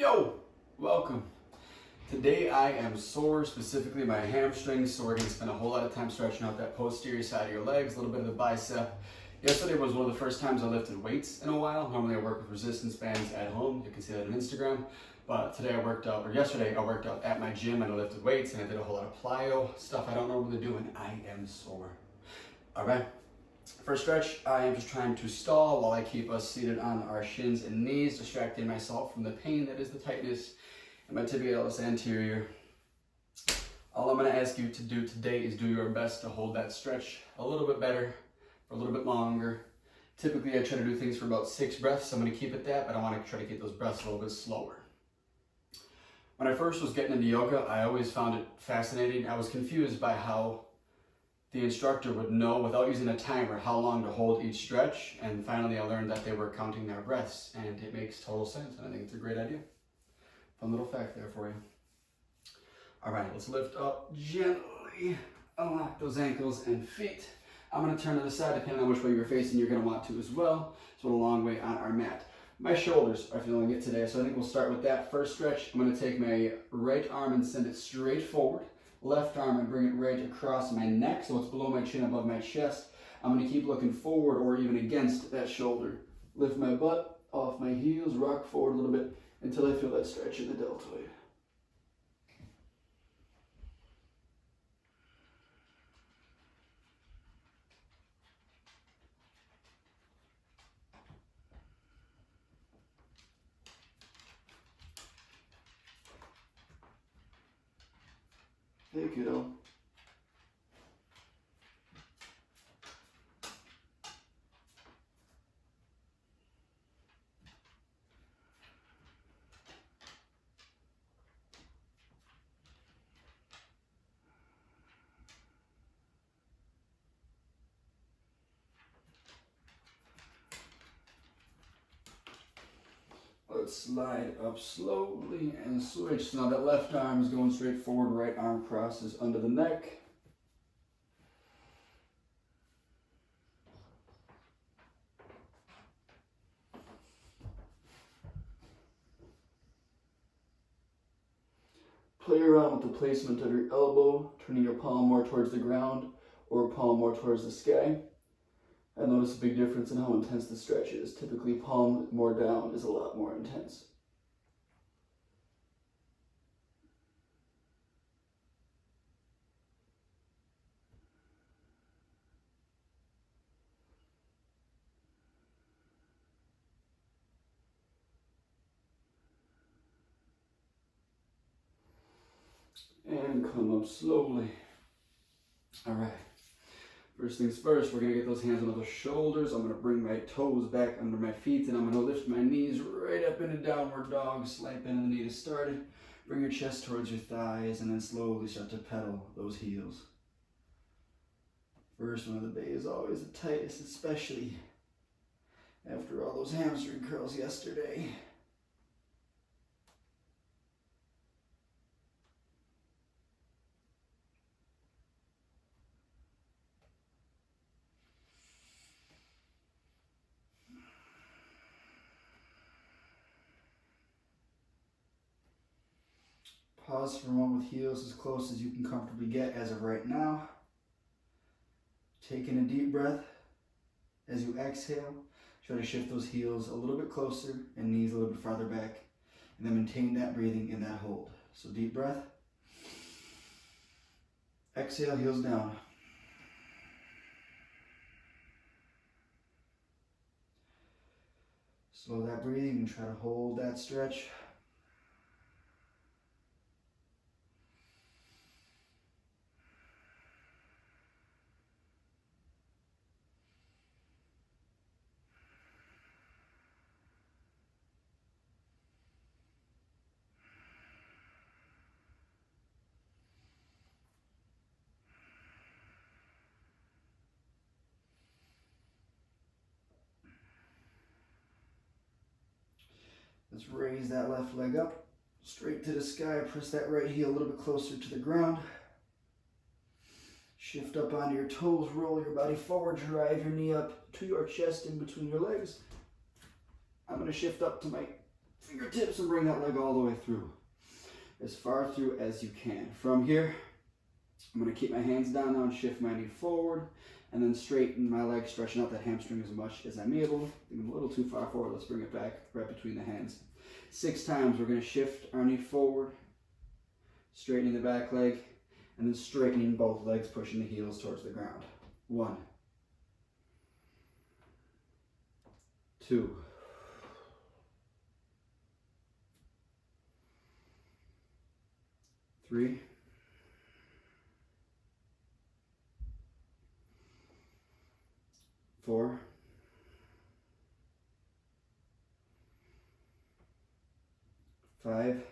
Yo, welcome. Today I am sore, specifically my hamstrings, so we're going to spend a whole lot of time stretching out that posterior side of your legs, a little bit of the bicep. Yesterday was one of the first times I lifted weights in a while. Normally I work with resistance bands at home. You can see that on Instagram. But yesterday I worked out at my gym and I lifted weights and I did a whole lot of plyo stuff I don't normally do, and I am sore. All right. First stretch, I am just trying to stall while I keep us seated on our shins and knees, distracting myself from the pain that is the tightness in my tibialis anterior. All I'm going to ask you to do today is do your best to hold that stretch a little bit better, for a little bit longer. Typically, I try to do things for about 6 breaths, so I'm going to keep it that, but I want to try to keep those breaths a little bit slower. When I first was getting into yoga, I always found it fascinating. I was confused by how the instructor would know, without using a timer, how long to hold each stretch. And finally, I learned that they were counting their breaths, and it makes total sense. And I think it's a great idea. Fun little fact there for you. All right, let's lift up gently. Unlock those ankles and feet. I'm going to turn to the side, depending on which way you're facing, you're going to want to as well. So a long way on our mat. My shoulders are feeling it today, so I think we'll start with that first stretch. I'm going to take my right arm and send it straight forward. Left arm and bring it right across my neck, so it's below my chin, above my chest. I'm going to keep looking forward or even against that shoulder. Lift my butt off my heels, rock forward a little bit until I feel that stretch in the deltoid. Hey, kiddo. Let's slide up slowly and switch. So now that left arm is going straight forward, right arm crosses under the neck. Play around with the placement of your elbow, turning your palm more towards the ground or palm more towards the sky. I notice a big difference in how intense the stretch is. Typically, palm more down is a lot more intense. And come up slowly. All right. First things first, we're going to get those hands on those shoulders. I'm going to bring my toes back under my feet, and I'm going to lift my knees right up into downward dog. Slight bend in the knee to start it. Bring your chest towards your thighs, and then slowly start to pedal those heels. First one of the day is always the tightest, especially after all those hamstring curls yesterday. Pause for a moment with heels as close as you can comfortably get as of right now. Taking a deep breath. As you exhale, try to shift those heels a little bit closer and knees a little bit farther back. And then maintain that breathing in that hold. So deep breath. Exhale, heels down. Slow that breathing and try to hold that stretch. Let's raise that left leg up, straight to the sky. Press that right heel a little bit closer to the ground. Shift up onto your toes, roll your body forward, drive your knee up to your chest in between your legs. I'm going to shift up to my fingertips and bring that leg all the way through. As far through as you can. From here, I'm going to keep my hands down now and shift my knee forward and then straighten my leg, stretching out that hamstring as much as I'm able. I'm a little too far forward. Let's bring it back right between the hands. 6 times, we're going to shift our knee forward, straightening the back leg, and then straightening both legs, pushing the heels towards the ground. 1, 2, 3, 4, 5,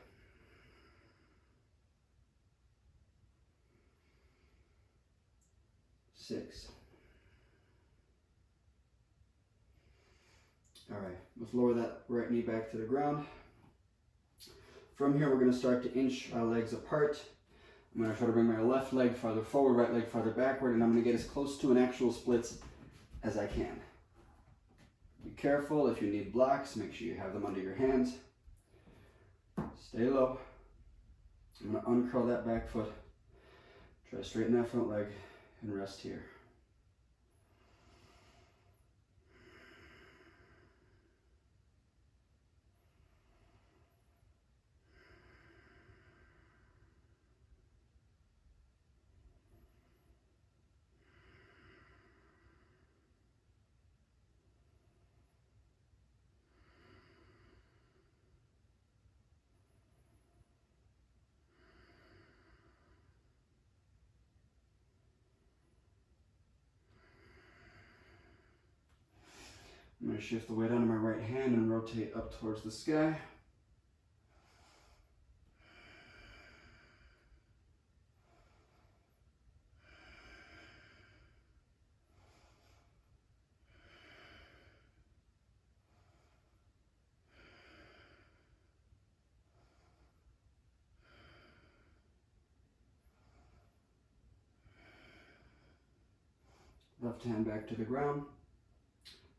6. All right, let's lower that right knee back to the ground. From here, we're going to start to inch our legs apart. I'm going to try to bring my left leg farther forward, right leg farther backward, and I'm going to get as close to an actual splits as I can. Be careful if you need blocks, make sure you have them under your hands. Stay low. I'm going to uncurl that back foot, try to straighten that front leg, and rest here. I'm going to shift the weight onto my right hand and rotate up towards the sky. Left hand back to the ground.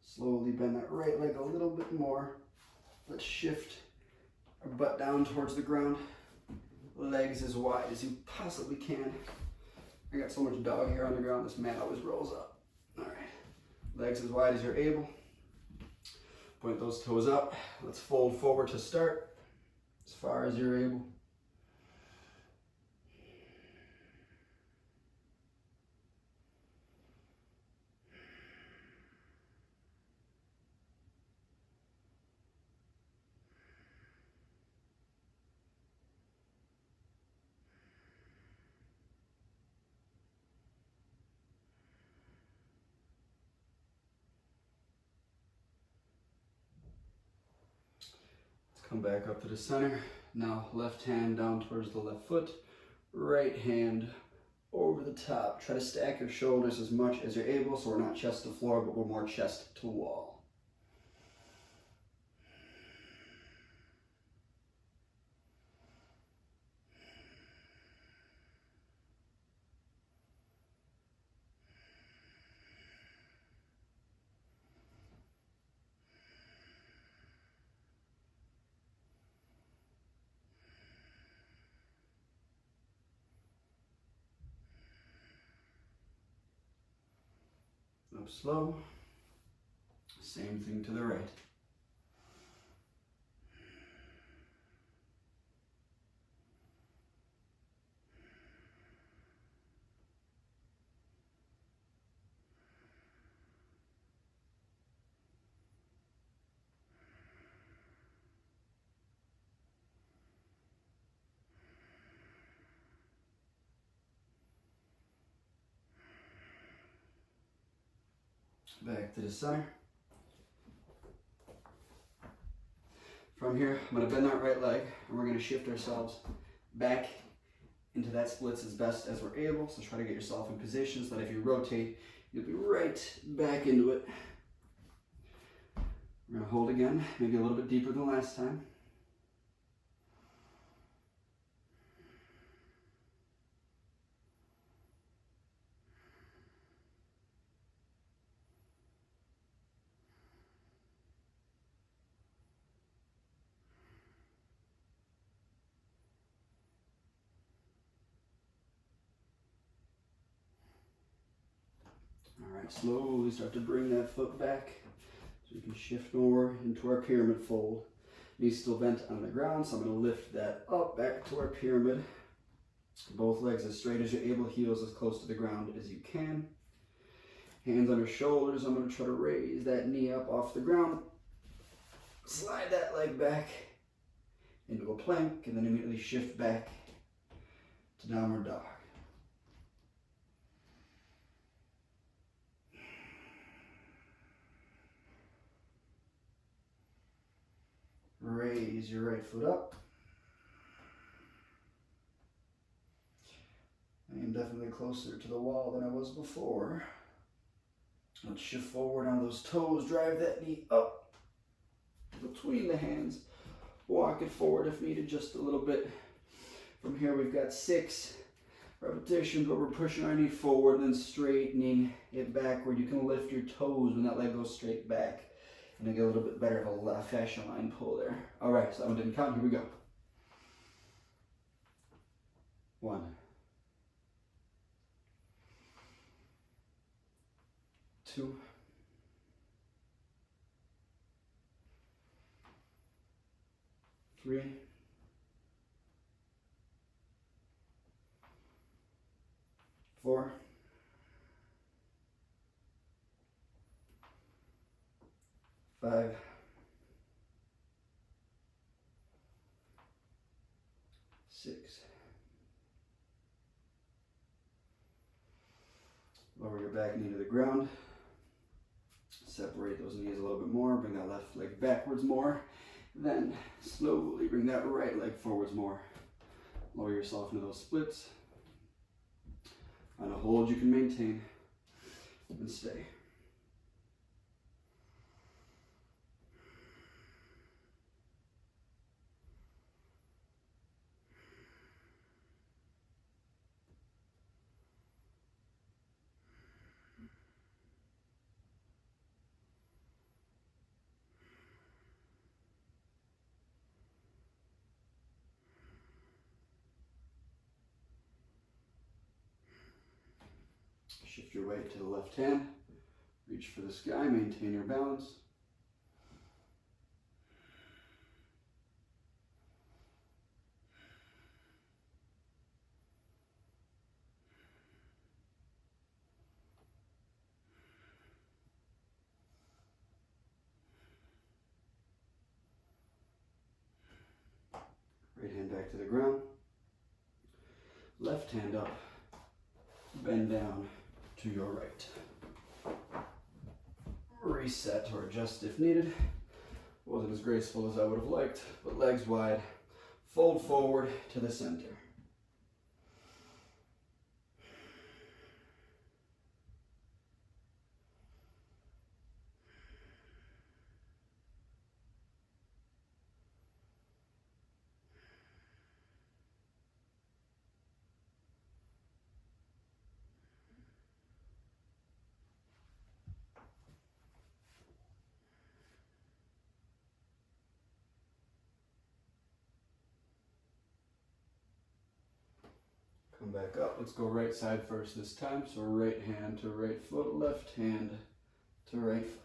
Slowly bend that right leg a little bit more. Let's shift our butt down towards the ground. Legs as wide as you possibly can. I got so much dog hair on the ground, this mat always rolls up. All right, legs as wide as you're able. Point those toes up. Let's fold forward to start, as far as you're able. Come back up to the center. Now left hand down towards the left foot, right hand over the top. Try to stack your shoulders as much as you're able so we're not chest to floor, but we're more chest to wall. Up slow. Same thing to the right. Back to the center. From here, I'm going to bend that right leg and we're going to shift ourselves back into that splits as best as we're able. So try to get yourself in position so that if you rotate, you'll be right back into it. We're going to hold again, maybe a little bit deeper than last time. right, slowly start to bring that foot back so you can shift more into our pyramid fold. Knees still bent on the ground, so I'm going to lift that up back to our pyramid. Both legs as straight as you're able, heels as close to the ground as you can. Hands under shoulders. I'm going to try to raise that knee up off the ground. Slide that leg back into a plank, and then immediately shift back to downward dog. Raise your right foot up. I am definitely closer to the wall than I was before. Let's shift forward on those toes. Drive that knee up between the hands. Walk it forward if needed just a little bit. From here we've got 6 repetitions where we're pushing our knee forward and then straightening it backward. You can lift your toes when that leg goes straight back. And I get a little bit better of a fascia line pull there. All right, so that one didn't count. Here we go. 1, 2, 3, 4, 5, 6. Lower your back knee to the ground. Separate those knees a little bit more. Bring that left leg backwards more. Then slowly bring that right leg forwards more. Lower yourself into those splits. On a hold you can maintain and stay. Shift your weight to the left hand. Reach for the sky, maintain your balance. Right hand back to the ground. Left hand up. Bend down to your right. Reset or adjust if needed. Wasn't as graceful as I would have liked, but legs wide. Fold forward to the center. Come back up. Let's go right side first this time. So right hand to right foot, left hand to right foot.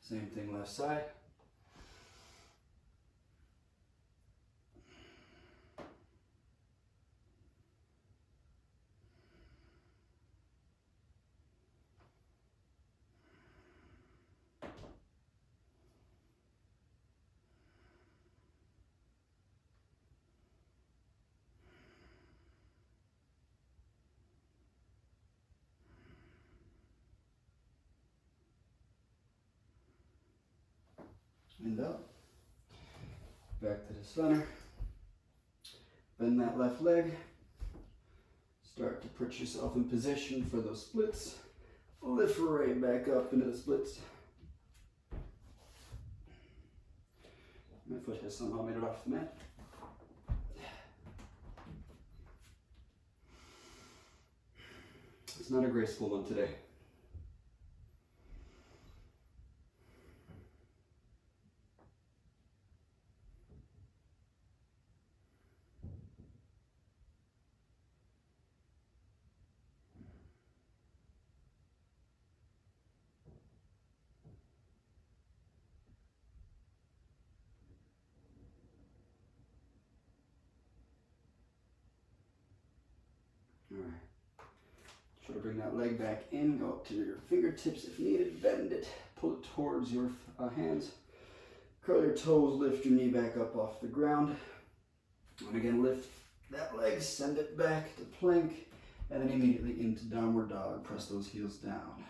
Same thing left side. And up. Back to the center. Bend that left leg. Start to put yourself in position for those splits. Lift right back up into the splits. My foot has somehow made it off the mat. It's not a graceful one today. All right. Try to bring that leg back in, go up to your fingertips if needed, bend it, pull it towards your hands. Curl your toes, lift your knee back up off the ground. And again, lift that leg, send it back to plank, and then immediately into downward dog. Press those heels down.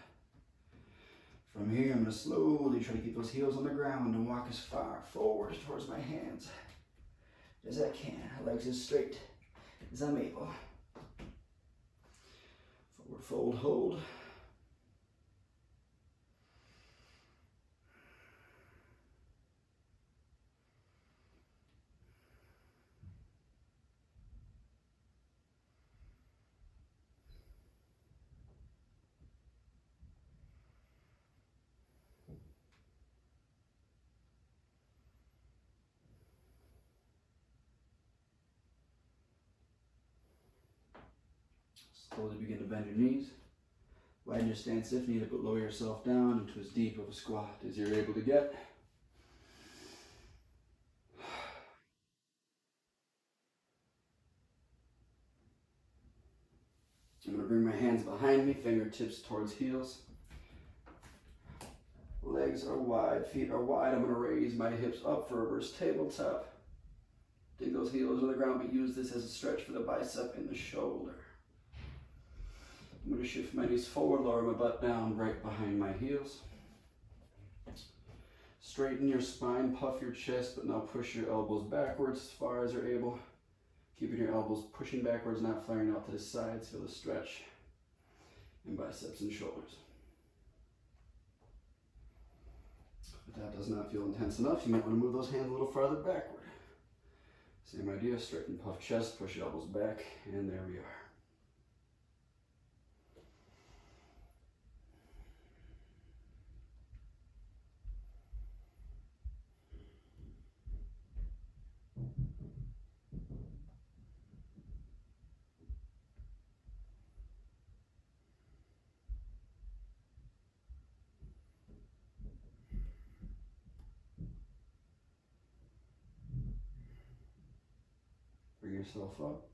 From here, I'm going to slowly try to keep those heels on the ground and walk as far forward towards my hands as I can. Legs as straight as I'm able. Forward fold, hold. Slowly begin to bend your knees. Widen your stance if needed, but lower yourself down into as deep of a squat as you're able to get. I'm going to bring my hands behind me, fingertips towards heels. Legs are wide, feet are wide. I'm going to raise my hips up for reverse tabletop. Dig those heels on the ground, but use this as a stretch for the bicep and the shoulder. I'm going to shift my knees forward, lower my butt down right behind my heels. Straighten your spine, puff your chest, but now push your elbows backwards as far as you're able. Keeping your elbows pushing backwards, not flaring out to the sides. Feel the stretch in biceps and shoulders. If that does not feel intense enough, you might want to move those hands a little farther backward. Same idea, straighten, puff chest, push your elbows back, and there we are. Bring yourself up.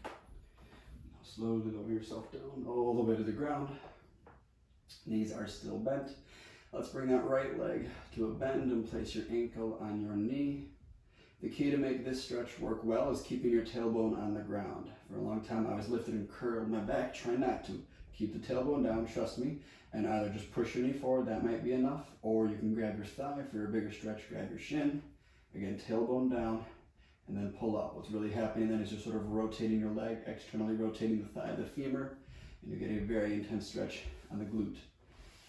Now slowly lower yourself down all the way to the ground. Knees are still bent. Let's bring that right leg to a bend and place your ankle on your knee. The key to make this stretch work well is keeping your tailbone on the ground. For a long time I was lifted and curled my back. Try not to. Keep the tailbone down, trust me, and either just push your knee forward, that might be enough, or you can grab your thigh for a bigger stretch, grab your shin. Again, tailbone down, and then pull up. What's really happening then is you're sort of rotating your leg, externally rotating the thigh, the femur, and you get a very intense stretch on the glute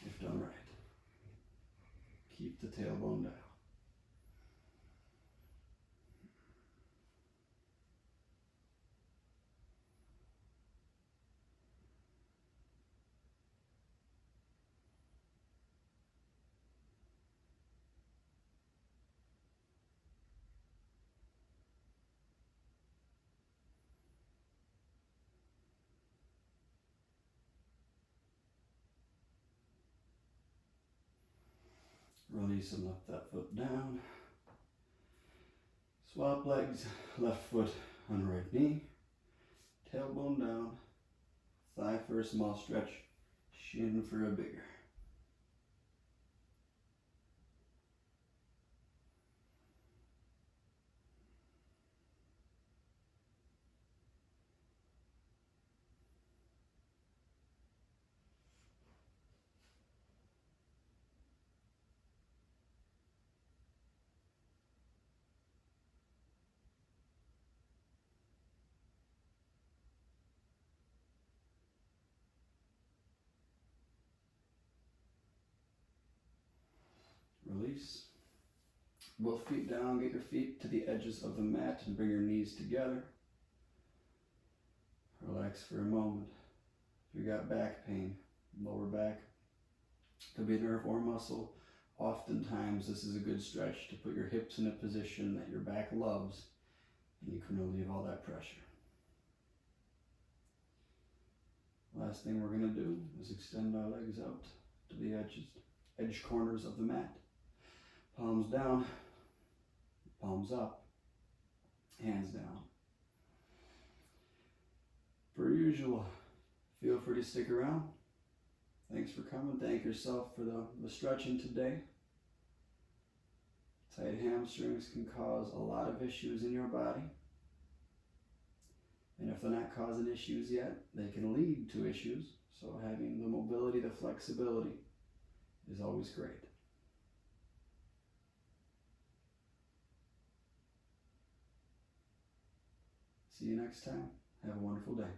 if done right. Keep the tailbone down. Release and lift that foot down. Swap legs, left foot on right knee. Tailbone down. Thigh for a small stretch. Shin for a bigger. Release. Both feet down, get your feet to the edges of the mat and bring your knees together. Relax for a moment. If you got back pain, lower back, could be a nerve or muscle, oftentimes this is a good stretch to put your hips in a position that your back loves and you can relieve all that pressure. Last thing we're going to do is extend our legs out to the edge corners of the mat. Palms down, palms up, hands down. Per usual, feel free to stick around. Thanks for coming. Thank yourself for the stretching today. Tight hamstrings can cause a lot of issues in your body. And if they're not causing issues yet, they can lead to issues. So having the mobility, the flexibility is always great. See you next time. Have a wonderful day.